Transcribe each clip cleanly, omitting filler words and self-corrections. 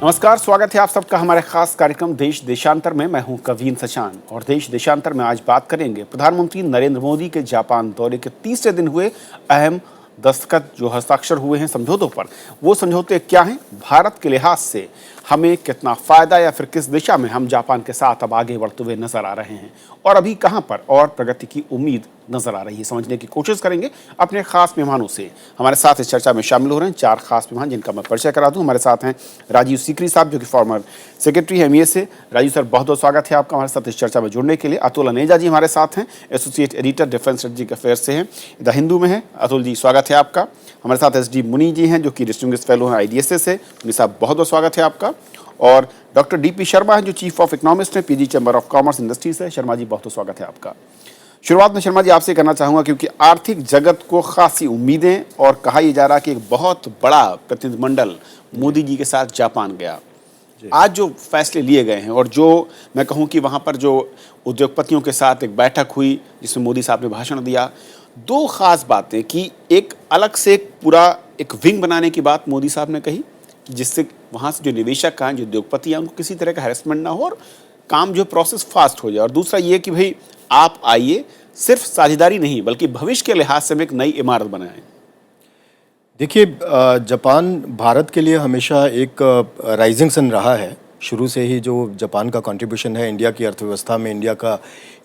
नमस्कार, स्वागत है आप सबका हमारे खास कार्यक्रम देश देशांतर में। मैं हूं कवीन सचान और देश देशांतर में आज बात करेंगे प्रधानमंत्री नरेंद्र मोदी के जापान दौरे के तीसरे दिन हुए अहम दस्तखत जो हस्ताक्षर हुए हैं समझौतों पर। वो समझौते क्या हैं, भारत के लिहाज से हमें कितना फायदा या फिर किस दिशा में हम जापान के साथ अब आगे बढ़ते हुए नजर आ रहे हैं और अभी कहां पर और प्रगति की उम्मीद नजर आ रही है, समझने की कोशिश करेंगे अपने खास मेहमानों से। हमारे साथ इस चर्चा में शामिल हो रहे हैं चार खास मेहमान जिनका मैं परिचय करा दूं। हमारे साथ हैं राजीव सीकरी साहब जो कि फॉर्मर सेक्रेटरी है एमईए से। राजीव सर, बहुत बहुत स्वागत है आपका हमारे साथ इस चर्चा में जुड़ने के लिए। अतुल अनेजा जी हमारे साथ हैं, associate editor defence strategic affairs से हैं, द हिंदू में है। अतुल जी स्वागत है आपका। हमारे साथ एस डी मुनि जी हैं जो कि डिस्टिंग्विश्ड फेलो हैं आईडीएसए से। मुनि साहब बहुत बहुत स्वागत है आपका। और डॉक्टर डीपी शर्मा हैं जो चीफ ऑफ इकोनॉमिस्ट हैं PG chamber of commerce industry से। शर्मा जी बहुत बहुत स्वागत है आपका। शुरुआत में शर्मा जी आपसे करना चाहूंगा क्योंकि आर्थिक जगत को खासी उम्मीदें और कहा यह जा रहा कि एक बहुत बड़ा प्रतिनिधिमंडल मोदी जी के साथ जापान गया। आज जो फैसले लिए गए हैं और जो मैं कहूं कि वहां पर जो उद्योगपतियों के साथ एक बैठक हुई जिसमें मोदी साहब ने भाषण दिया, दो खास बातें कि एक अलग से एक पूरा एक विंग बनाने की बात मोदी साहब ने कही कि जिससे वहाँ से जो निवेशक हैं, जो उद्योगपति हैं, उनको किसी तरह का हैरेसमेंट ना हो और काम जो प्रोसेस फास्ट हो जाए। और दूसरा ये कि भाई आप आइए, सिर्फ साझेदारी नहीं बल्कि भविष्य के लिहाज से हम एक नई इमारत बनाएं। देखिए, जापान भारत के लिए हमेशा एक राइजिंग सन रहा है। शुरू से ही जो जापान का कंट्रीब्यूशन है इंडिया की अर्थव्यवस्था में, इंडिया का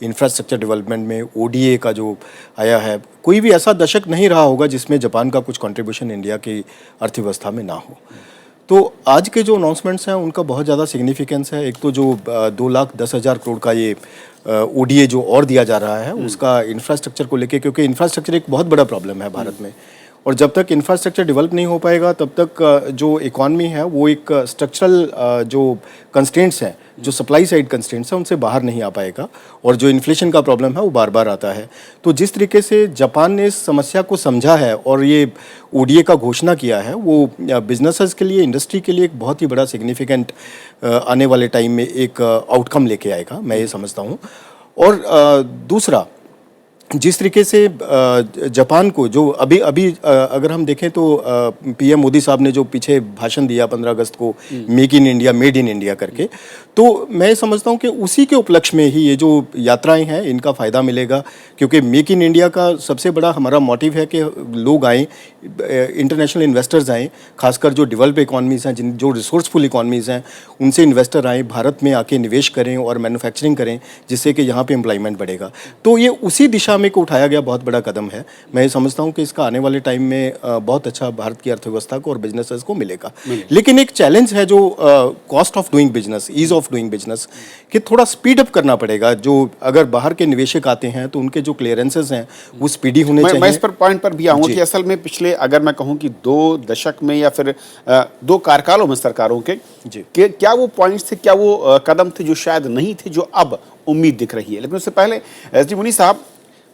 इंफ्रास्ट्रक्चर डेवलपमेंट में ओडीए का जो आया है, कोई भी ऐसा दशक नहीं रहा होगा जिसमें जापान का कुछ कंट्रीब्यूशन इंडिया की अर्थव्यवस्था में ना हो। तो आज के जो अनाउंसमेंट्स हैं उनका बहुत ज़्यादा सिग्निफिकेंस है। एक तो जो 2,10,000 करोड़ का ये ओडीए जो और दिया जा रहा है उसका इंफ्रास्ट्रक्चर को लेके, क्योंकि इंफ्रास्ट्रक्चर एक बहुत बड़ा प्रॉब्लम है भारत में और जब तक इंफ्रास्ट्रक्चर डेवलप नहीं हो पाएगा तब तक जो इकॉनमी है वो एक स्ट्रक्चरल जो कंस्ट्रेंट्स हैं, जो सप्लाई साइड कंस्ट्रेंट्स हैं, उनसे बाहर नहीं आ पाएगा और जो इन्फ्लेशन का प्रॉब्लम है वो बार बार आता है। तो जिस तरीके से जापान ने इस समस्या को समझा है और ये ओडीए का घोषणा किया है, वो बिजनेसेस के लिए, इंडस्ट्री के लिए एक बहुत ही बड़ा सिग्निफिकेंट आने वाले टाइम में एक आउटकम लेके आएगा, मैं ये समझता हूँ। और दूसरा, जिस तरीके से जापान को जो अभी अगर हम देखें तो पीएम मोदी साहब ने जो पीछे भाषण दिया 15 अगस्त को, make in India, made in India करके, तो मैं समझता हूं कि उसी के उपलक्ष्य में ही ये जो यात्राएं हैं इनका फ़ायदा मिलेगा। क्योंकि मेक इन इंडिया का सबसे बड़ा हमारा मोटिव है कि लोग आएँ, इंटरनेशनल इन्वेस्टर्स आएँ, खासकर जो डेवलप इकॉनमीज़ हैं, जो रिसोर्सफुल इकॉनमीज़ हैं, उनसे इन्वेस्टर आएँ, भारत में आके निवेश करें और मैन्युफैक्चरिंग करें, जिससे कि यहाँ पे एम्प्लॉयमेंट बढ़ेगा। तो ये उसी दिशा में को उठाया गया बहुत बड़ा कदम है। मैं ये समझता हूँ कि इसका आने वाले टाइम में बहुत अच्छा भारत की अर्थव्यवस्था को और बिजनेसेस को मिलेगा। लेकिन एक चैलेंज है जो cost of doing business, ease of doing business, कि थोड़ा स्पीड अप करना पड़ेगा। जो अगर बाहर के निवेशक आते हैं तो उनके जो क्लियरेंसेस हैं वो स्पीडी होने चाहिए। मैं इस पर पॉइंट पर भी आऊँगा कि असल में पिछले अगर मैं कहूँ कि 2 दशक में या फिर 2 कार्यकालों में सरकारों के क्या वो पॉइंट्स थे, क्या वो कदम थे जो शायद नहीं थे, जो अब उम्मीद दिख रही है। लेकिन उससे पहले एस डी मुनि साहब,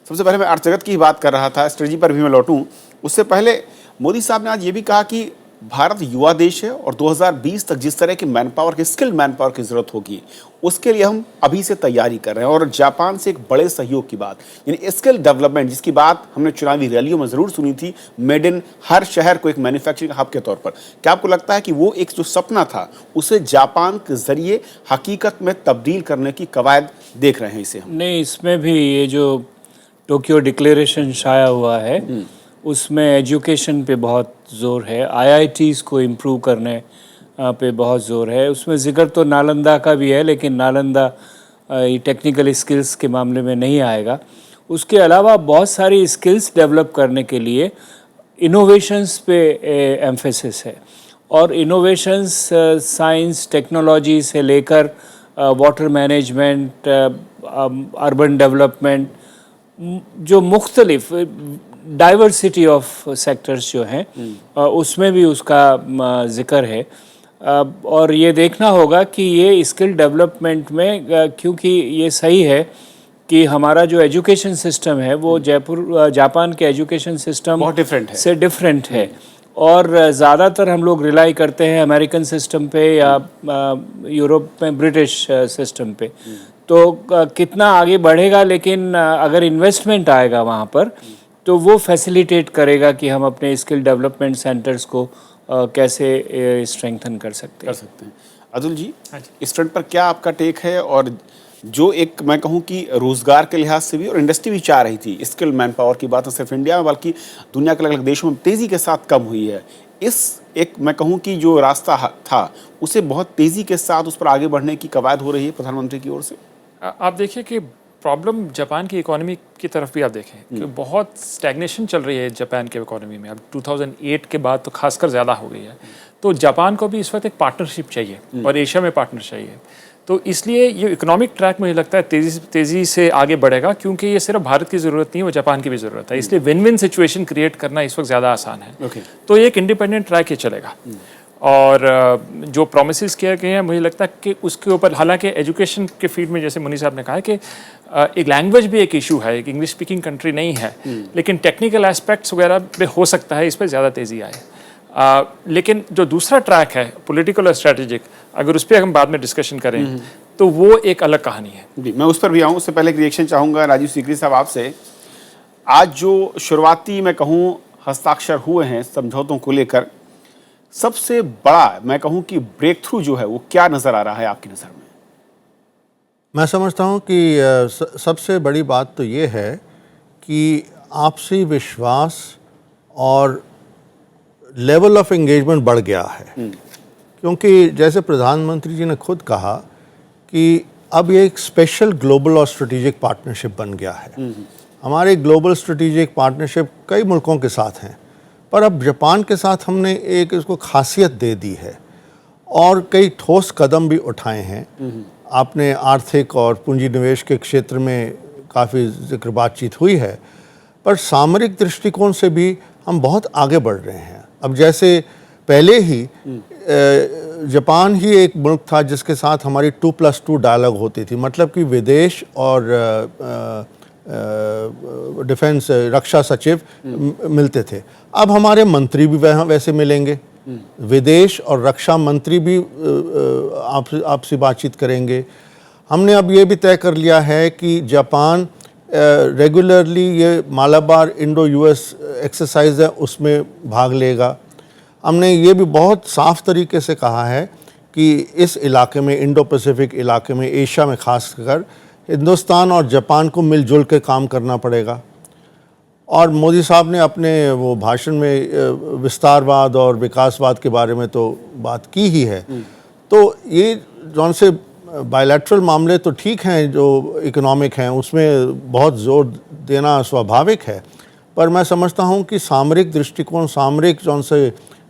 सबसे पहले मैं अर्थजगत की बात कर रहा था, स्ट्रेटजी पर भी मैं लौटूं। उससे पहले मोदी साहब ने आज ये भी कहा कि भारत युवा देश है और 2020 तक जिस तरह की मैन पावर की, स्किल्ड मैन पावर की जरूरत होगी, उसके लिए हम अभी से तैयारी कर रहे हैं। और जापान से एक बड़े सहयोग की बात, यानी स्किल डेवलपमेंट, जिसकी बात हमने चुनावी रैलियों में जरूर सुनी थी, मेड इन हर शहर को एक मैन्युफैक्चरिंग हब के तौर पर। क्या आपको लगता है कि वो एक जो सपना था उसे जापान के जरिए हकीकत में तब्दील करने की कवायद देख रहे हैं इसे हम? नहीं, इसमें भी ये जो टोक्यो डिक्लेरेशन शाया हुआ है उसमें एजुकेशन पे बहुत ज़ोर है, आईआईटीज़ को इम्प्रूव करने पे बहुत ज़ोर है। उसमें जिक्र तो नालंदा का भी है, लेकिन नालंदा टेक्निकल स्किल्स के मामले में नहीं आएगा। उसके अलावा बहुत सारी स्किल्स डेवलप करने के लिए इनोवेशंस पे एम्फेसिस है और इनोवेशंस साइंस टेक्नोलॉजी से लेकर वाटर मैनेजमेंट, अर्बन डेवलपमेंट, जो मुख्तलिफ डाइवर्सिटी ऑफ सेक्टर्स जो हैं उसमें भी उसका जिक्र है। और ये देखना होगा कि ये स्किल डेवलपमेंट में, क्योंकि ये सही है कि हमारा जो एजुकेशन सिस्टम है वो जापान के एजुकेशन सिस्टम बहुत डिफरेंट है और ज़्यादातर हम लोग रिलाई करते हैं अमेरिकन सिस्टम पे या यूरोप में ब्रिटिश सिस्टम पे। तो कितना आगे बढ़ेगा, लेकिन अगर इन्वेस्टमेंट आएगा वहाँ पर तो वो फैसिलिटेट करेगा कि हम अपने स्किल डेवलपमेंट सेंटर्स को कैसे स्ट्रेंथन कर सकते हैं। अतुल जी, इस फ्रंट पर क्या आपका टेक है? और जो एक मैं कहूँ कि रोजगार के लिहाज से भी और इंडस्ट्री भी चाह रही थी, स्किल मैन पावर की बात सिर्फ इंडिया में बल्कि दुनिया के अलग अलग देशों में तेजी के साथ कम हुई है, इस एक मैं कहूँ कि जो रास्ता था उसे बहुत तेजी के साथ उस पर आगे बढ़ने की कवायद हो रही है प्रधानमंत्री की ओर से। आप देखिए कि प्रॉब्लम जापान की इकोनॉमी की तरफ भी आप देखें कि बहुत स्टैग्नेशन चल रही है जापान के इकोनॉमी में। अब 2008 के बाद तो खासकर ज़्यादा हो गई है। तो जापान को भी इस वक्त एक पार्टनरशिप चाहिए और एशिया में पार्टनर चाहिए। तो इसलिए ये इकोनॉमिक ट्रैक मुझे लगता है तेज़ी से आगे बढ़ेगा, क्योंकि ये सिर्फ भारत की ज़रूरत नहीं है, वो जापान की भी ज़रूरत है। इसलिए विन विन सिचुएशन क्रिएट करना इस वक्त ज़्यादा आसान है। तो ये एक इंडिपेंडेंट ट्रैक ही चलेगा। और जो प्रोमिसेस किए गए हैं, मुझे लगता है कि उसके ऊपर, हालांकि एजुकेशन के फील्ड में जैसे मुनी साहब ने कहा है कि एक लैंग्वेज भी एक इशू है, एक इंग्लिश स्पीकिंग कंट्री नहीं है, लेकिन टेक्निकल एस्पेक्ट्स वगैरह पे हो सकता है इस पर ज़्यादा तेज़ी आए। लेकिन जो दूसरा ट्रैक है पॉलिटिकल और स्ट्रेटेजिक, अगर उस पर हम बाद में डिस्कशन करें तो वो एक अलग कहानी है। जी, मैं उस पर भी आऊँ, उससे पहले एक रिएक्शन चाहूँगा राजीव सीकरी साहब आपसे। आज जो शुरुआती मैं कहूँ हस्ताक्षर हुए हैं समझौतों को लेकर, सबसे बड़ा मैं कहूँ कि ब्रेक थ्रू जो है वो क्या नज़र आ रहा है आपकी नज़र में? मैं समझता हूँ कि सबसे बड़ी बात तो ये है कि आपसी विश्वास और लेवल ऑफ एंगेजमेंट बढ़ गया है। क्योंकि जैसे प्रधानमंत्री जी ने खुद कहा कि अब ये एक स्पेशल ग्लोबल और स्ट्रेटेजिक पार्टनरशिप बन गया है। हमारे ग्लोबल स्ट्रेटेजिक पार्टनरशिप कई मुल्कों के साथ हैं, पर अब जापान के साथ हमने एक इसको खासियत दे दी है और कई ठोस कदम भी उठाए हैं। आपने आर्थिक और पूंजी निवेश के क्षेत्र में काफ़ी जिक्र बातचीत हुई है, पर सामरिक दृष्टिकोण से भी हम बहुत आगे बढ़ रहे हैं। अब जैसे पहले ही जापान ही एक मुल्क था जिसके साथ हमारी 2+2 डायलॉग होती थी, मतलब कि विदेश और डिफेंस रक्षा सचिव मिलते थे। अब हमारे मंत्री भी वहाँ वैसे मिलेंगे, विदेश और रक्षा मंत्री भी आपसी बातचीत करेंगे। हमने अब ये भी तय कर लिया है कि जापान रेगुलरली ये मालाबार इंडो यूएस एक्सरसाइज है उसमें भाग लेगा। हमने ये भी बहुत साफ तरीके से कहा है कि इस इलाके में, इंडो पैसिफिक इलाके में, एशिया में खासकर हिंदुस्तान और जापान को मिलजुल के काम करना पड़ेगा। और मोदी साहब ने अपने वो भाषण में विस्तारवाद और विकासवाद के बारे में तो बात की ही है। तो ये जौन से बायलैटरल मामले तो ठीक हैं, जो इकोनॉमिक हैं उसमें बहुत जोर देना स्वाभाविक है, पर मैं समझता हूँ कि सामरिक दृष्टिकोण, सामरिक जौन से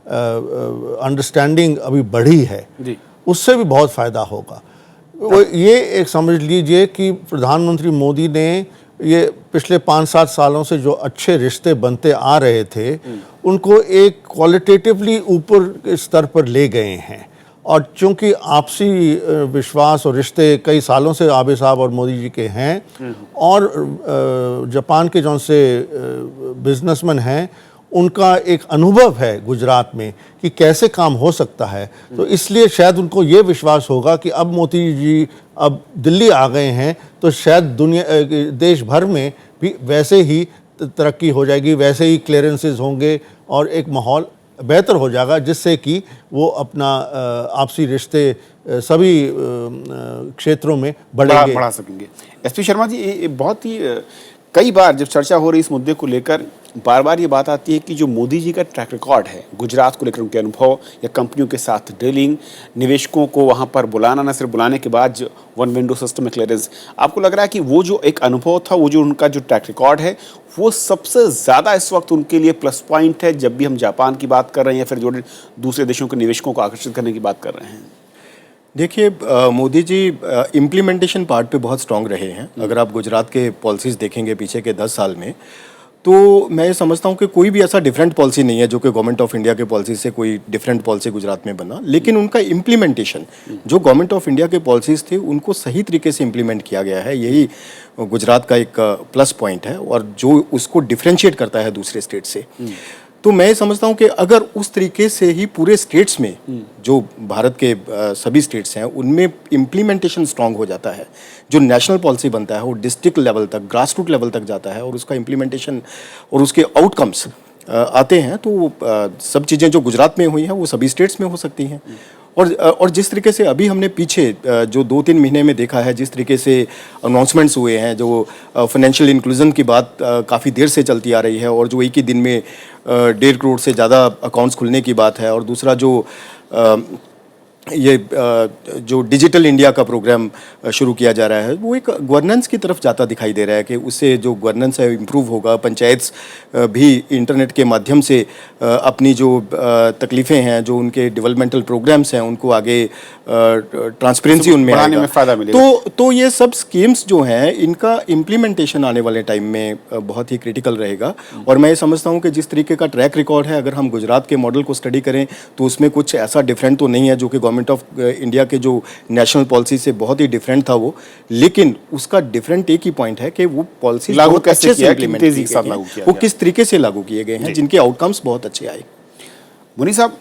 अंडरस्टैंडिंग अभी बढ़ी है, उससे भी बहुत फ़ायदा होगा। वो ये एक समझ लीजिए कि प्रधानमंत्री मोदी ने ये पिछले 5-7 सालों से जो अच्छे रिश्ते बनते आ रहे थे उनको एक क्वालिटेटिवली ऊपर स्तर पर ले गए हैं। और चूंकि आपसी विश्वास और रिश्ते कई सालों से आबे साहब और मोदी जी के हैं और जापान के जौन से बिजनेसमैन हैं उनका एक अनुभव है गुजरात में कि कैसे काम हो सकता है, तो इसलिए शायद उनको ये विश्वास होगा कि अब मोदी जी अब दिल्ली आ गए हैं तो शायद दुनिया देश भर में भी वैसे ही तरक्की हो जाएगी, वैसे ही क्लियरेंसेस होंगे और एक माहौल बेहतर हो जाएगा, जिससे कि वो अपना आपसी रिश्ते सभी क्षेत्रों में बढ़ा सकेंगे। एसपी शर्मा जी, ये बहुत ही कई बार जब चर्चा हो रही इस मुद्दे को लेकर बार बार ये बात आती है कि जो मोदी जी का ट्रैक रिकॉर्ड है गुजरात को लेकर, उनके अनुभव या कंपनियों के साथ डीलिंग, निवेशकों को वहाँ पर बुलाना, न सिर्फ बुलाने के बाद जो वन विंडो सिस्टम में क्लियरेंस, आपको लग रहा है कि वो जो एक अनुभव था, वो जो उनका जो ट्रैक रिकॉर्ड है, वो सबसे ज़्यादा इस वक्त उनके लिए प्लस पॉइंट है जब भी हम जापान की बात कर रहे हैं या फिर जो दूसरे देशों के निवेशकों को आकर्षित करने की बात कर रहे हैं? देखिए, मोदी जी इम्प्लीमेंटेशन पार्ट पे बहुत स्ट्रांग रहे हैं। अगर आप गुजरात के पॉलिसीज़ देखेंगे पीछे के 10 साल में, तो मैं समझता हूँ कि कोई भी ऐसा डिफरेंट पॉलिसी नहीं है जो कि गवर्नमेंट ऑफ इंडिया के पॉलिसी से कोई डिफरेंट पॉलिसी गुजरात में बना, लेकिन उनका इम्प्लीमेंटेशन, जो गवर्नमेंट ऑफ इंडिया के पॉलिसीज़ थे उनको सही तरीके से इम्प्लीमेंट किया गया है। यही गुजरात का एक प्लस पॉइंट है और जो उसको डिफ्रेंशिएट करता है दूसरे स्टेट से। तो मैं समझता हूँ कि अगर उस तरीके से ही पूरे स्टेट्स में, जो भारत के सभी स्टेट्स हैं, उनमें इम्प्लीमेंटेशन स्ट्रांग हो जाता है, जो नेशनल पॉलिसी बनता है वो डिस्ट्रिक्ट लेवल तक, ग्रास रूट लेवल तक जाता है और उसका इम्प्लीमेंटेशन और उसके आउटकम्स आते हैं तो सब चीज़ें जो गुजरात में हुई हैं वो सभी स्टेट्स में हो सकती हैं। और जिस तरीके से अभी हमने पीछे जो 2-3 महीने में देखा है, जिस तरीके से अनाउंसमेंट्स हुए हैं, जो फाइनेंशियल इंक्लूजन की बात काफ़ी देर से चलती आ रही है, और जो एक ही दिन में 1.5 करोड़ से ज़्यादा अकाउंट्स खुलने की बात है, और दूसरा जो ये जो डिजिटल इंडिया का प्रोग्राम शुरू किया जा रहा है, वो एक गवर्नेंस की तरफ जाता दिखाई दे रहा है कि उससे जो गवर्नेंस है इम्प्रूव होगा। पंचायत भी इंटरनेट के माध्यम से अपनी जो तकलीफ़ें हैं, जो उनके डेवलपमेंटल प्रोग्राम्स हैं, उनको आगे ट्रांसपेरेंसी उनमें बढ़ाने में फ़ायदा मिलेगा। तो ये सब स्कीम्स जो हैं, इनका इम्प्लीमेंटेशन आने वाले टाइम में बहुत ही क्रिटिकल रहेगा। और मैं ये समझता हूँ कि जिस तरीके का ट्रैक रिकॉर्ड है, अगर हम गुजरात के मॉडल को स्टडी करें तो उसमें कुछ ऐसा डिफरेंट तो नहीं है जो कि गवर्नमेंट ऑफ इंडिया के जो नेशनल पॉलिसी से बहुत ही डिफरेंट था वो, लेकिन उसका डिफरेंट एक ही पॉइंट है कि वो पॉलिसी लागू बहुत कैसे अच्छे से किया, इम्प्लीमेंट कितनी तेजी की के साथ गई लागू हैं, किया वो गया। किस तरीके से लागू किए गए हैं, जिनके आउटकम्स बहुत अच्छे आए। मुनी साहब,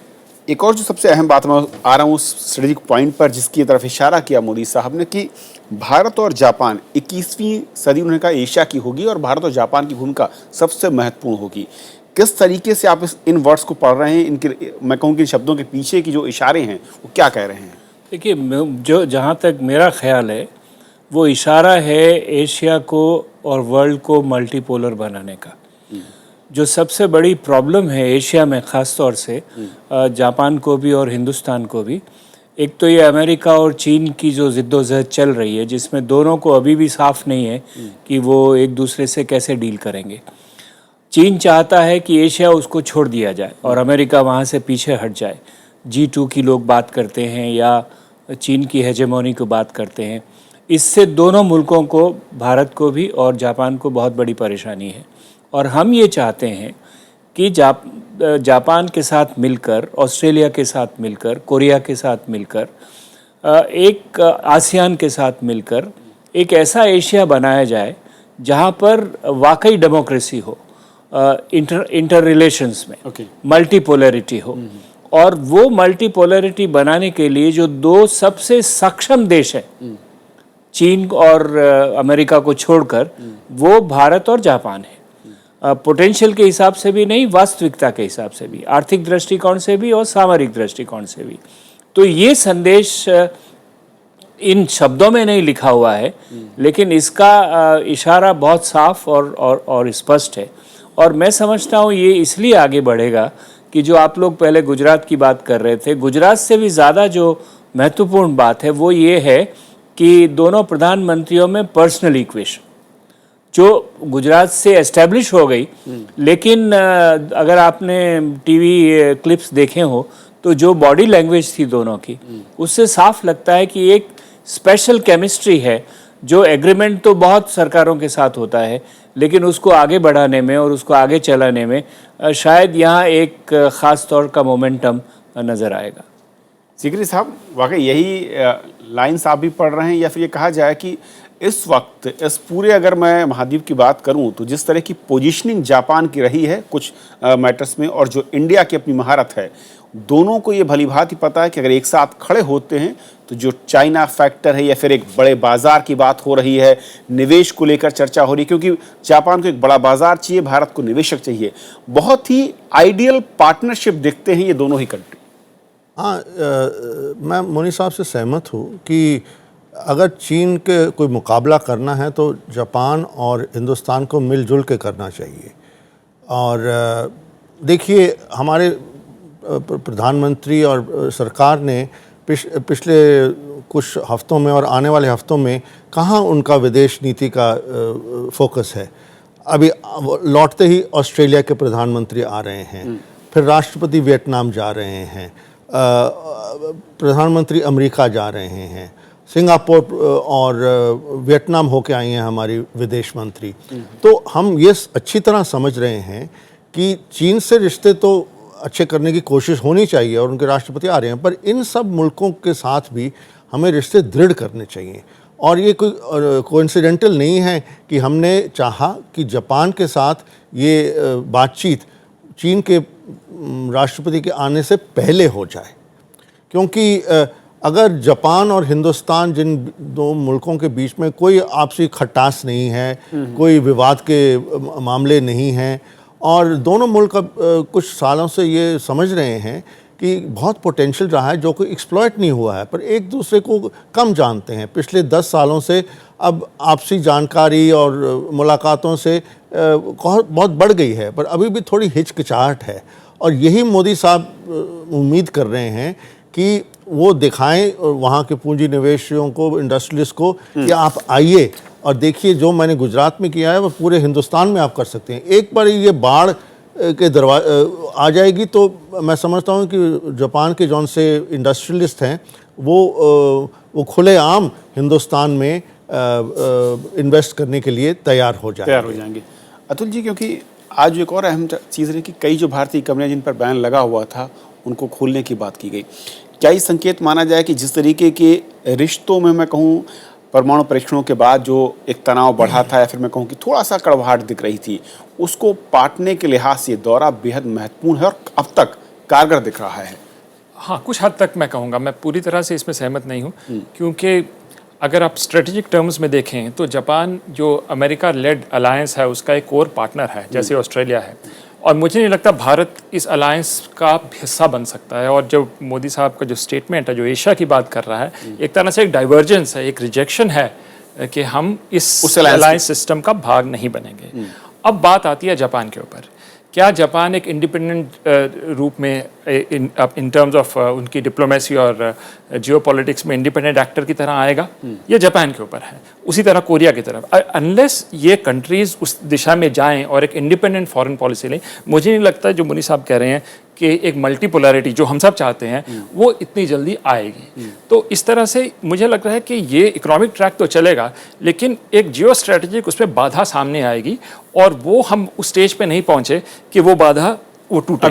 एक और जो सबसे अहम बात मैं आ रहा हूँ उस स्ट्रेटेजिक पॉइंट पर जिसकी तरफ इशारा किया मोदी साहब ने कि भारत और जापान 21वीं सदी उन्होंने कहा एशिया की होगी और भारत और जापान की भूमिका सबसे महत्वपूर्ण होगी। किस तरीके से आप इन वर्ड्स को पढ़ रहे हैं, इनके मैं कहूँ कि शब्दों के पीछे की जो इशारे हैं वो क्या कह रहे हैं? देखिए, जो जहाँ तक मेरा ख्याल है वो इशारा है एशिया को और वर्ल्ड को मल्टीपोलर बनाने का। जो सबसे बड़ी प्रॉब्लम है एशिया में, ख़ास तौर से जापान को भी और हिंदुस्तान को भी, एक तो ये अमेरिका और चीन की जो ज़िद्दोज़हद चल रही है, जिसमें दोनों को अभी भी साफ नहीं है कि वो एक दूसरे से कैसे डील करेंगे। चीन चाहता है कि एशिया उसको छोड़ दिया जाए और अमेरिका वहाँ से पीछे हट जाए। G2 की लोग बात करते हैं या चीन की हेजेमोनी को बात करते हैं। इससे दोनों मुल्कों को, भारत को भी और जापान को, बहुत बड़ी परेशानी है। और हम ये चाहते हैं कि जापान के साथ मिलकर, ऑस्ट्रेलिया के साथ मिलकर, कोरिया के साथ मिलकर, एक आसियान के साथ मिलकर एक ऐसा एशिया बनाया जाए जहाँ पर वाकई डेमोक्रेसी हो, इंटर रिलेशंस में मल्टीपोलरिटी हो। और वो मल्टीपोलरिटी बनाने के लिए जो दो सबसे सक्षम देश हैं, चीन और अमेरिका को छोड़कर, वो भारत और जापान है। पोटेंशियल के हिसाब से भी नहीं, वास्तविकता के हिसाब से भी, आर्थिक दृष्टिकोण से भी और सामरिक दृष्टिकोण से भी। तो ये संदेश इन शब्दों में नहीं लिखा हुआ है, लेकिन इसका इशारा बहुत साफ और स्पष्ट है। और मैं समझता हूँ ये इसलिए आगे बढ़ेगा कि जो आप लोग पहले गुजरात की बात कर रहे थे, गुजरात से भी ज़्यादा जो महत्वपूर्ण बात है वो ये है कि दोनों प्रधानमंत्रियों में पर्सनल इक्वेशन जो गुजरात से एस्टेब्लिश हो गई, लेकिन अगर आपने टीवी क्लिप्स देखे हो तो जो बॉडी लैंग्वेज थी दोनों की, उससे साफ लगता है कि एक स्पेशल केमिस्ट्री है। जो एग्रीमेंट तो बहुत सरकारों के साथ होता है, लेकिन उसको आगे बढ़ाने में और उसको आगे चलाने में शायद यहाँ एक ख़ास तौर का मोमेंटम नज़र आएगा। सीकरी साहब, वाकई यही लाइन्स आप भी पढ़ रहे हैं, या फिर ये कहा जाए कि इस वक्त इस पूरे, अगर मैं महाद्वीप की बात करूं तो जिस तरह की पोजीशनिंग जापान की रही है कुछ मैटर्स में, और जो इंडिया की अपनी महारत है, दोनों को ये भलीभांति पता है कि अगर एक साथ खड़े होते हैं तो जो चाइना फैक्टर है या फिर एक बड़े बाजार की बात हो रही है, निवेश को लेकर चर्चा हो रही है, क्योंकि जापान को एक बड़ा बाजार चाहिए, भारत को निवेशक चाहिए। बहुत ही आइडियल पार्टनरशिप दिखते हैं ये दोनों ही कंट्री। हाँ, मैं मोनी साहब से सहमत हूँ कि अगर चीन के कोई मुकाबला करना है तो जापान और हिंदुस्तान को मिलजुल के करना चाहिए। और देखिए, हमारे प्रधानमंत्री और सरकार ने पिछले कुछ हफ्तों में और आने वाले हफ्तों में कहाँ उनका विदेश नीति का फोकस है। अभी लौटते ही ऑस्ट्रेलिया के प्रधानमंत्री आ रहे हैं, फिर राष्ट्रपति वियतनाम जा रहे हैं, प्रधानमंत्री अमेरिका जा रहे हैं, सिंगापुर और वियतनाम होके आई हैं हमारी विदेश मंत्री। तो हम ये अच्छी तरह समझ रहे हैं कि चीन से रिश्ते तो अच्छे करने की कोशिश होनी चाहिए और उनके राष्ट्रपति आ रहे हैं, पर इन सब मुल्कों के साथ भी हमें रिश्ते दृढ़ करने चाहिए। और ये कोई कोइंसिडेंटल नहीं है कि हमने चाहा कि जापान के साथ ये बातचीत चीन के राष्ट्रपति के आने से पहले हो जाए, क्योंकि अगर जापान और हिंदुस्तान, जिन दो मुल्कों के बीच में कोई आपसी खटास नहीं है, कोई विवाद के मामले नहीं हैं, और दोनों मुल्क अब कुछ सालों से ये समझ रहे हैं कि बहुत पोटेंशियल रहा है जो कि एक्सप्लॉइट नहीं हुआ है, पर एक दूसरे को कम जानते हैं। पिछले 10 सालों से अब आपसी जानकारी और मुलाकातों से बहुत बढ़ गई है, पर अभी भी थोड़ी हिचकिचाहट है। और यही मोदी साहब उम्मीद कर रहे हैं कि वो दिखाएं वहाँ के पूंजी निवेशियों को, इंडस्ट्रियलिस्ट को कि आप आइए और देखिए जो मैंने गुजरात में किया है वो पूरे हिंदुस्तान में आप कर सकते हैं। एक बार ये बाढ़ के आ जाएगी तो मैं समझता हूँ कि जापान के जौन से इंडस्ट्रियलिस्ट हैं वो खुलेआम हिंदुस्तान में इन्वेस्ट करने के लिए तैयार हो जाएंगे। अतुल जी, क्योंकि आज एक और अहम चीज़ है कि कई जो भारतीय कंपनियां जिन पर बैन लगा हुआ था उनको खोलने की बात की गई। क्या ये संकेत माना जाए कि जिस तरीके के रिश्तों में मैं कहूँ परमाणु परीक्षणों के बाद जो एक तनाव बढ़ा था, या फिर मैं कहूँ कि थोड़ा सा कड़वाहट दिख रही थी, उसको पाटने के लिहाज से दौरा बेहद महत्वपूर्ण है और अब तक कारगर दिख रहा है। हाँ, कुछ हद तक मैं कहूँगा, मैं पूरी तरह से इसमें सहमत नहीं हूँ, क्योंकि अगर आप स्ट्रेटेजिक टर्म्स में देखें तो जापान जो अमेरिका लेड अलायंस है उसका एक कोर पार्टनर है, जैसे ऑस्ट्रेलिया है, और मुझे नहीं लगता भारत इस अलायंस का हिस्सा बन सकता है। और जो मोदी साहब का जो स्टेटमेंट है, जो एशिया की बात कर रहा है, एक तरह से एक डाइवर्जेंस है, एक रिजेक्शन है कि हम इस अलायंस सिस्टम का भाग नहीं बनेंगे। अब बात आती है जापान के ऊपर। क्या जापान एक इंडिपेंडेंट रूप में इन टर्म्स ऑफ उनकी डिप्लोमेसी और जियोपॉलिटिक्स में इंडिपेंडेंट एक्टर की तरह आएगा? ये जापान के ऊपर है, उसी तरह कोरिया की तरफ। अनलेस ये कंट्रीज उस दिशा में जाएं और एक इंडिपेंडेंट फॉरेन पॉलिसी लें, मुझे नहीं लगता जो मुनी साहब कह रहे हैं कि एक मल्टीपोलैरिटी जो हम सब चाहते हैं वो इतनी जल्दी आएगी। तो इस तरह से मुझे लग रहा है कि ये इकोनॉमिक ट्रैक तो चलेगा, लेकिन एक जियो स्ट्रेटेजिक उस पर बाधा सामने आएगी, और वो हम उस स्टेज पे नहीं पहुंचे कि वो बाधा वो टूटे।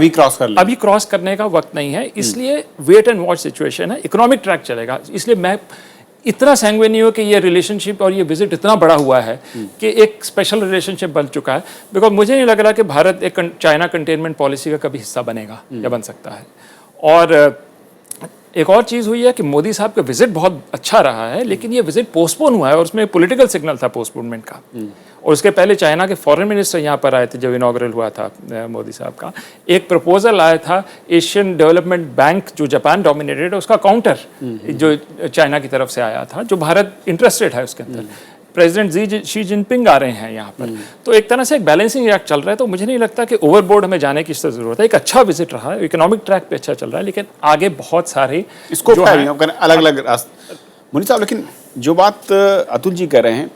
अभी क्रॉस करने का वक्त नहीं है, इसलिए वेट एंड वॉच सिचुएशन है। इकोनॉमिक ट्रैक चलेगा, इसलिए मैं इतना सैंग्विन नहीं हो कि ये रिलेशनशिप और ये विजिट इतना बड़ा हुआ है कि एक स्पेशल रिलेशनशिप बन चुका है। बिकॉज मुझे नहीं लग रहा कि भारत एक चाइना कंटेनमेंट पॉलिसी का कभी हिस्सा बनेगा या बन सकता है। और एक और चीज़ हुई है कि मोदी साहब का विजिट बहुत अच्छा रहा है, लेकिन ये विजिट पोस्टपोन हुआ है और उसमें पॉलिटिकल सिग्नल था पोस्टपोनमेंट का। और उसके पहले चाइना के फॉरेन मिनिस्टर यहाँ पर आए थे जब इनॉग्रल हुआ था मोदी साहब का। एक प्रपोजल आया था एशियन डेवलपमेंट बैंक जो जापान डोमिनेटेड है उसका काउंटर जो चाइना की तरफ से आया था, जो भारत इंटरेस्टेड है उसके अंदर। प्रेसिडेंट शी जिनपिंग आ रहे हैं यहाँ पर, तो एक तरह से एक बैलेंसिंग एक्ट चल रहा है। तो मुझे नहीं लगता कि ओवरबोर्ड हमें जाने की ज़रूरत है। एक अच्छा विजिट रहा है, इकोनॉमिक ट्रैक पे अच्छा चल रहा है, लेकिन आगे बहुत सारे इसको अलग अलग रास्ते। मुनी साहब, लेकिन जो बात अतुल जी कह रहे हैं,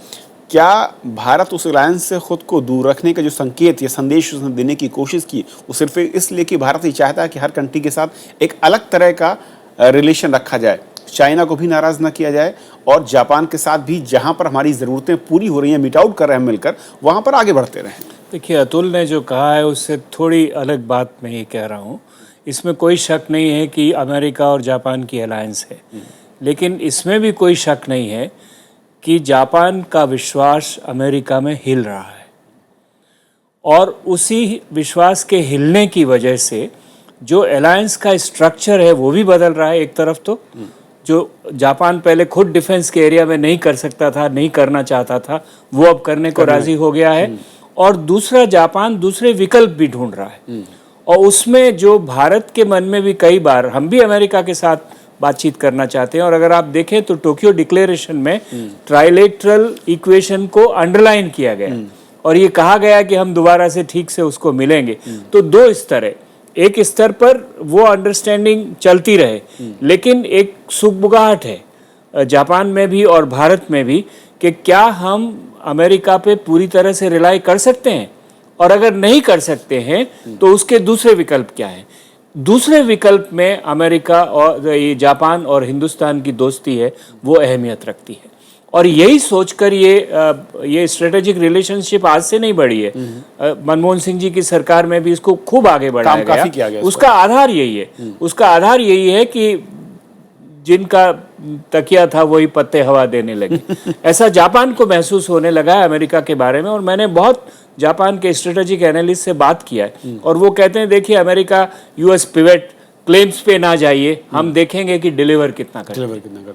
क्या भारत उस अलायंस से खुद को दूर रखने का जो संकेत या संदेश उसने देने की कोशिश की, वो सिर्फ इसलिए कि भारत ये चाहता है कि हर कंट्री के साथ एक अलग तरह का रिलेशन रखा जाए, चाइना को भी नाराज ना किया जाए, और जापान के साथ भी जहां पर हमारी ज़रूरतें पूरी हो रही हैं, मीट आउट कर रहे हैं मिलकर, वहां पर आगे बढ़ते रहें? देखिए, अतुल ने जो कहा है उससे थोड़ी अलग बात मैं ये कह रहा हूँ। इसमें कोई शक नहीं है कि अमेरिका और जापान की अलायंस है, लेकिन इसमें भी कोई शक नहीं है कि जापान का विश्वास अमेरिका में हिल रहा है, और उसी विश्वास के हिलने की वजह से जो अलायंस का स्ट्रक्चर है वो भी बदल रहा है। एक तरफ तो जो जापान पहले खुद डिफेंस के एरिया में नहीं कर सकता था, नहीं करना चाहता था, वो अब करने को राजी हो गया है, और दूसरा जापान दूसरे विकल्प भी ढूंढ रहा है। और उसमें जो भारत के मन में भी कई बार, हम भी अमेरिका के साथ बातचीत करना चाहते हैं, और अगर आप देखें तो टोक्यो डिक्लेरेशन में ट्राइलेटरल इक्वेशन को अंडरलाइन किया गया और ये कहा गया कि हम दोबारा से ठीक से उसको मिलेंगे। तो दो स्तर है, एक स्तर पर वो अंडरस्टैंडिंग चलती रहे, लेकिन एक सुगबुगाहट है जापान में भी और भारत में भी कि क्या हम अमेरिका पे पूरी तरह से रिलाई कर सकते हैं, और अगर नहीं कर सकते हैं तो उसके दूसरे विकल्प क्या हैं। दूसरे विकल्प में अमेरिका और ये जापान और हिंदुस्तान की दोस्ती है वो अहमियत रखती है, और यही सोचकर ये स्ट्रेटेजिक रिलेशनशिप आज से नहीं बढ़ी है। मनमोहन सिंह जी की सरकार में भी इसको खूब आगे बढ़ाया गया। उसका आधार यही है, उसका आधार यही है कि जिनका तकिया था वही पत्ते हवा देने लगे। ऐसा जापान को महसूस होने लगा है अमेरिका के बारे में, और मैंने बहुत जापान के स्ट्रेटेजिक एनालिस्ट से बात किया है, और वो कहते हैं देखिए अमेरिका यूएस पिवट क्लेम्स पे ना जाइए, हम देखेंगे कि डिलीवर कितना करते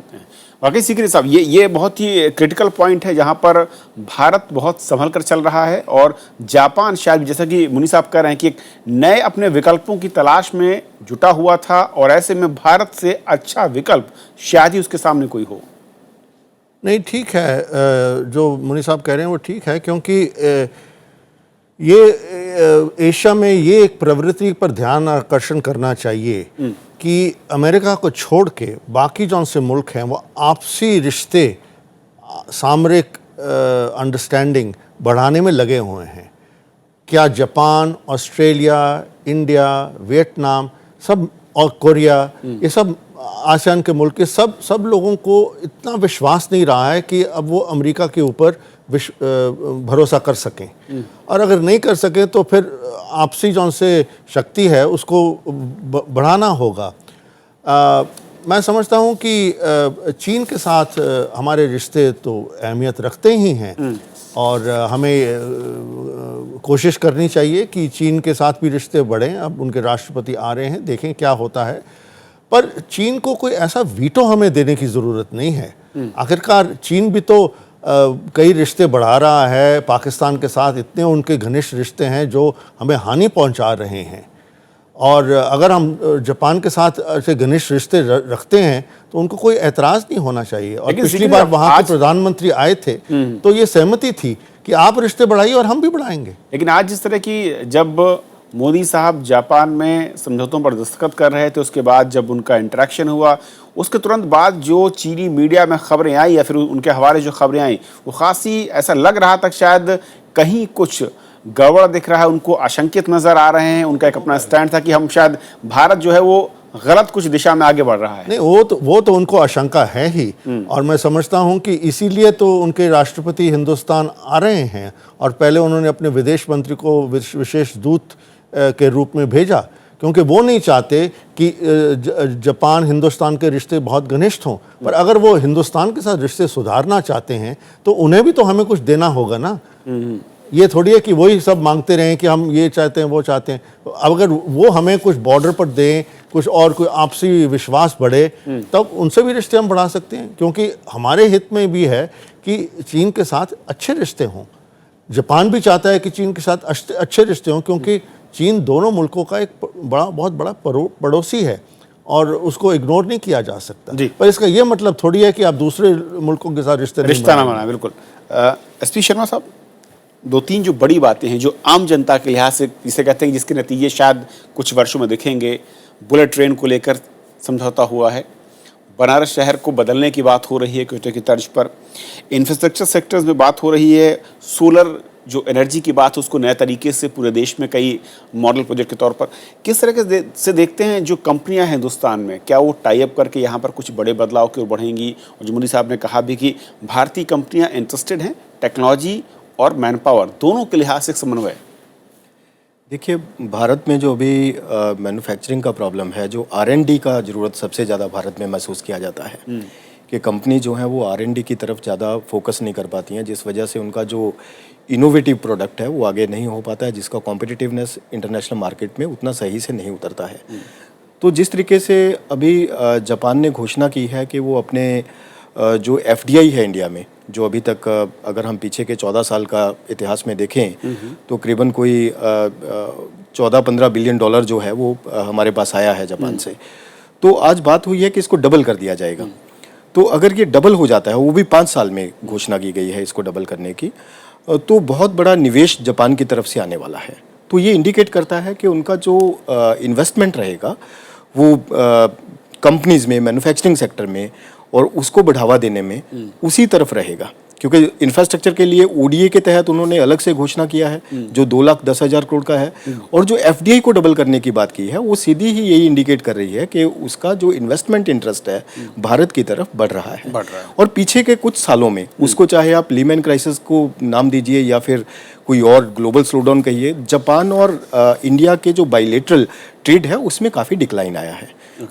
हैं। वाकई सीकरी साहब, ये बहुत ही क्रिटिकल पॉइंट है जहां पर भारत बहुत संभल कर चल रहा है और जापान शायद, जैसा कि मुनि साहब कह रहे हैं, कि एक नए अपने विकल्पों की तलाश में जुटा हुआ था और ऐसे में भारत से अच्छा विकल्प शायद ही उसके सामने कोई हो। नहीं, ठीक है, जो मुनि साहब कह रहे हैं वो ठीक है, क्योंकि ये एशिया में ये एक प्रवृत्ति पर ध्यान आकर्षण करना चाहिए कि अमेरिका को छोड़ के बाकी जौन से मुल्क हैं वो आपसी रिश्ते, सामरिक अंडरस्टैंडिंग बढ़ाने में लगे हुए हैं। क्या जापान, ऑस्ट्रेलिया, इंडिया, वियतनाम सब और कोरिया, ये सब आसियान के मुल्क के सब लोगों को इतना विश्वास नहीं रहा है कि अब वो अमेरिका के ऊपर भरोसा कर सकें, और अगर नहीं कर सकें तो फिर आपसी जौन से शक्ति है उसको बढ़ाना होगा। मैं समझता हूँ कि चीन के साथ हमारे रिश्ते तो अहमियत रखते ही हैं और हमें कोशिश करनी चाहिए कि चीन के साथ भी रिश्ते बढ़ें। अब उनके राष्ट्रपति आ रहे हैं, देखें क्या होता है, पर चीन को कोई ऐसा वीटो हमें देने की ज़रूरत नहीं है। आखिरकार चीन भी तो कई रिश्ते बढ़ा रहा है पाकिस्तान के साथ, इतने उनके घनिष्ठ रिश्ते हैं जो हमें हानि पहुंचा रहे हैं। और अगर हम जापान के साथ ऐसे घनिष्ठ रिश्ते रखते हैं तो उनको कोई एतराज़ नहीं होना चाहिए। और पिछली बार वहाँ के प्रधानमंत्री आए थे तो ये सहमति थी कि आप रिश्ते बढ़ाइए और हम भी बढ़ाएंगे। लेकिन आज जिस तरह की, जब मोदी साहब जापान में समझौतों पर दस्तखत कर रहे थे, उसके बाद जब उनका इंटरेक्शन हुआ, उसके तुरंत बाद जो चीनी मीडिया में खबरें आई या फिर उनके हवाले जो खबरें आई, वो खासी ऐसा लग रहा था शायद कहीं कुछ गड़बड़ दिख रहा है, उनको आशंकित नजर आ रहे हैं। उनका एक अपना स्टैंड था कि हम शायद भारत जो है वो गलत कुछ दिशा में आगे बढ़ रहा है। नहीं, वो तो उनको आशंका है ही, और मैं समझता हूं कि इसीलिए तो उनके राष्ट्रपति हिंदुस्तान आ रहे हैं और पहले उन्होंने अपने विदेश मंत्री को विशेष दूत के रूप में भेजा, क्योंकि वो नहीं चाहते कि जापान हिंदुस्तान के रिश्ते बहुत घनिष्ठ हों। पर अगर वो हिंदुस्तान के साथ रिश्ते सुधारना चाहते हैं तो उन्हें भी तो हमें कुछ देना होगा ना। ये थोड़ी है कि वही सब मांगते रहें कि हम ये चाहते हैं वो चाहते हैं। अगर वो हमें कुछ बॉर्डर पर दें, कुछ और कोई आपसी विश्वास बढ़े, तब उनसे भी रिश्ते हम बढ़ा सकते हैं, क्योंकि हमारे हित में भी है कि चीन के साथ अच्छे रिश्ते हों। जापान भी चाहता है कि चीन के साथ अच्छे रिश्ते हों, क्योंकि चीन दोनों मुल्कों का एक बहुत बड़ा पड़ोसी है और उसको इग्नोर नहीं किया जा सकता। पर इसका ये मतलब थोड़ी है कि आप दूसरे मुल्कों के साथ रिश्ता ना बनाएं। बिल्कुल। एसपी शर्मा साहब, दो तीन जो बड़ी बातें हैं जो आम जनता के लिहाज से, जिसे कहते हैं जिसके नतीजे शायद कुछ वर्षों में दिखेंगे, बुलेट ट्रेन को लेकर समझौता हुआ है, बनारस शहर को बदलने की बात हो रही है क्योटो की तर्ज पर, इंफ्रास्ट्रक्चर सेक्टर्स में बात हो रही है, सोलर जो एनर्जी की बात है उसको नए तरीके से पूरे देश में कई मॉडल प्रोजेक्ट के तौर पर किस तरह के से देखते हैं जो कंपनियां हैं हिंदुस्तान में, क्या वो टाई अप करके यहाँ पर कुछ बड़े बदलाव की ओर बढ़ेंगी? और जो मोदी साहब ने कहा भी कि भारतीय कंपनियां इंटरेस्टेड हैं टेक्नोलॉजी और मैन पावर दोनों के लिहाज से समन्वय। देखिए, भारत में जो अभी मैन्युफैक्चरिंग का प्रॉब्लम है, जो R&D का ज़रूरत सबसे ज़्यादा भारत में महसूस किया जाता है कि कंपनी जो है वो R&D की तरफ ज़्यादा फोकस नहीं कर पाती हैं, जिस वजह से उनका जो इनोवेटिव प्रोडक्ट है वो आगे नहीं हो पाता है, जिसका कॉम्पिटिटिवनेस इंटरनेशनल मार्केट में उतना सही से नहीं उतरता है। तो जिस तरीके से अभी जापान ने घोषणा की है कि वो अपने जो FDI है इंडिया में, जो अभी तक अगर हम पीछे के 14 साल का इतिहास में देखें तो करीबन कोई 14-15 बिलियन डॉलर जो है वो हमारे पास आया है जापान से। तो आज बात हुई है कि इसको डबल कर दिया जाएगा। तो अगर ये डबल हो जाता है, वो भी 5 साल में घोषणा की गई है इसको डबल करने की, तो बहुत बड़ा निवेश जापान की तरफ से आने वाला है। तो ये इंडिकेट करता है कि उनका जो इन्वेस्टमेंट रहेगा वो कंपनीज में, मैन्युफैक्चरिंग सेक्टर में और उसको बढ़ावा देने में उसी तरफ रहेगा, क्योंकि इंफ्रास्ट्रक्चर के लिए ODA के तहत उन्होंने अलग से घोषणा किया है जो 2,10,000 करोड़ का है, और जो FDI को डबल करने की बात की है वो सीधी ही यही इंडिकेट कर रही है कि उसका जो इन्वेस्टमेंट इंटरेस्ट है भारत की तरफ बढ़ रहा है। और पीछे के कुछ सालों में, उसको चाहे आप लीमैन क्राइसिस को नाम दीजिए या फिर कोई और ग्लोबल स्लोडाउन कहिए, जापान और इंडिया के जो बाइलेटरल ट्रेड है उसमें काफ़ी डिक्लाइन आया है,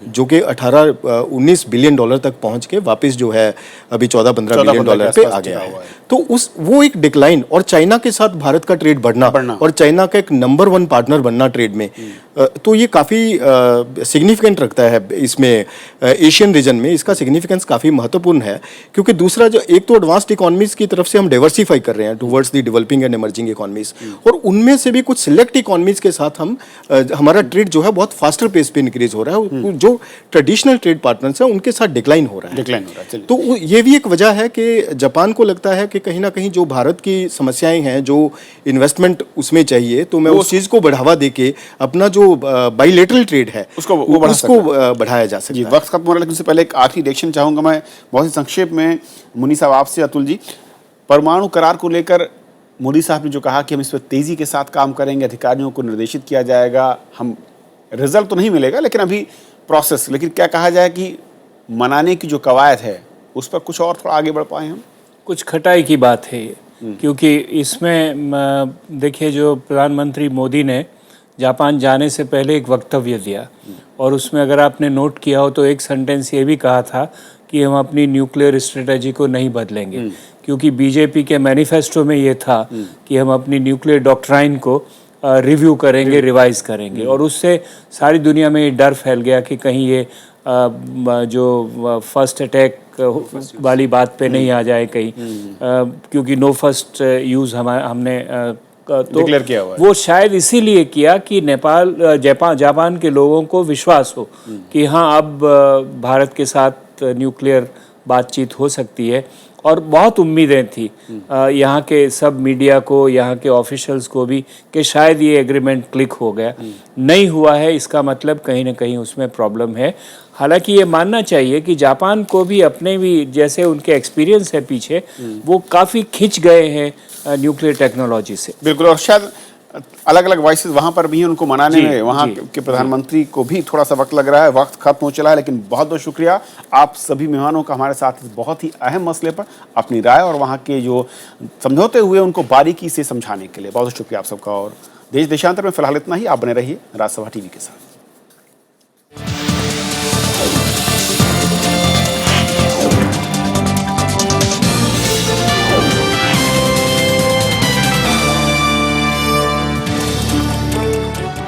जो कि 18-19 बिलियन डॉलर तक पहुंच के वापस जो है अभी 14-15 बिलियन डॉलर पे आ गया है। तो वो एक डिक्लाइन, और चाइना के साथ भारत का ट्रेड बढ़ना और चाइना का एक नंबर 1 पार्टनर बनना ट्रेड में, तो ये काफ़ी सिग्निफिकेंट रखता है इसमें एशियन रीजन में, इसका सिग्निफिकेंस काफ़ी महत्वपूर्ण है। क्योंकि दूसरा जो एक तो एडवांस्ड इकोनॉमीज़ की तरफ से हम डाइवर्सिफाई कर रहे हैं towards the developing and emerging economies, और उनमें से भी कुछ सिलेक्ट इकोनॉमीज़ के साथ हम हमारा ट्रेड जो है बहुत फास्टर पेस पे इंक्रीज हो रहा है। जो ट्रेडिशनल ट्रेड पार्टनर्स हैं उनके साथ डिक्लाइन हो रहा है। चलिए। तो ये भी एक वजह है कि जापान को लगता है कि कहीं ना कहीं जो भारत की समस्याएं हैं, जो इन्वेस्टमेंट उसमें चाहिए, तो मैं उस चीज़ को बढ़ावा देके अपना जो बाइलेटरल ट्रेड है उसको बढ़ाया जा सकता जी। है। वक्त खत्म हो रहा है, लेकिन उससे पहले एक आखिरी रिएक्शन चाहूंगा मैं बहुत ही संक्षेप में मुनी साहब आपसे। अतुल जी, परमाणु करार को लेकर मोदी साहब ने जो कहा कि हम इस पर तेजी के साथ काम करेंगे, अधिकारियों को निर्देशित किया जाएगा, हम रिजल्ट तो नहीं मिलेगा लेकिन अभी प्रोसेस, लेकिन क्या कहा जाए कि मनाने की जो कवायद है उस पर कुछ और थोड़ा आगे बढ़ पाए हम? कुछ खटाई की बात है ये, क्योंकि इसमें देखिए जो प्रधानमंत्री मोदी ने जापान जाने से पहले एक वक्तव्य दिया, और उसमें अगर आपने नोट किया हो तो एक सेंटेंस ये भी कहा था कि हम अपनी न्यूक्लियर स्ट्रेटजी को नहीं बदलेंगे, क्योंकि बीजेपी के मैनिफेस्टो में ये था कि हम अपनी न्यूक्लियर डॉक्ट्राइन को रिव्यू करेंगे, रिवाइज करेंगे, और उससे सारी दुनिया में ये डर फैल गया कि कहीं ये जो फर्स्ट अटैक वाली बात पे नहीं आ जाए कहीं, क्योंकि नो फर्स्ट यूज़ हमने तो डिक्लेयर किया हुआ है। वो शायद इसीलिए किया कि जापान के लोगों को विश्वास हो कि हाँ अब भारत के साथ न्यूक्लियर बातचीत हो सकती है, और बहुत उम्मीदें थी यहाँ के सब मीडिया को, यहाँ के ऑफिशियल्स को भी, कि शायद ये एग्रीमेंट क्लिक हो गया। नहीं हुआ है, इसका मतलब कहीं ना कहीं उसमें प्रॉब्लम है। हालांकि ये मानना चाहिए कि जापान को भी अपने भी जैसे उनके एक्सपीरियंस है पीछे, वो काफ़ी खिंच गए हैं न्यूक्लियर टेक्नोलॉजी से। बिल्कुल, और शायद अलग अलग वॉइसेस वहाँ पर भी हैं, उनको मनाने में वहाँ के प्रधानमंत्री को भी थोड़ा सा वक्त लग रहा है। वक्त खत्म हो चला है, लेकिन बहुत बहुत शुक्रिया आप सभी मेहमानों का हमारे साथ इस बहुत ही अहम मसले पर अपनी राय और वहाँ के जो समझौते हुए उनको बारीकी से समझाने के लिए बहुत शुक्रिया आप सबका। और देश देशांतर में फिलहाल इतना ही। आप बने रहिए राजसभा टीवी के साथ।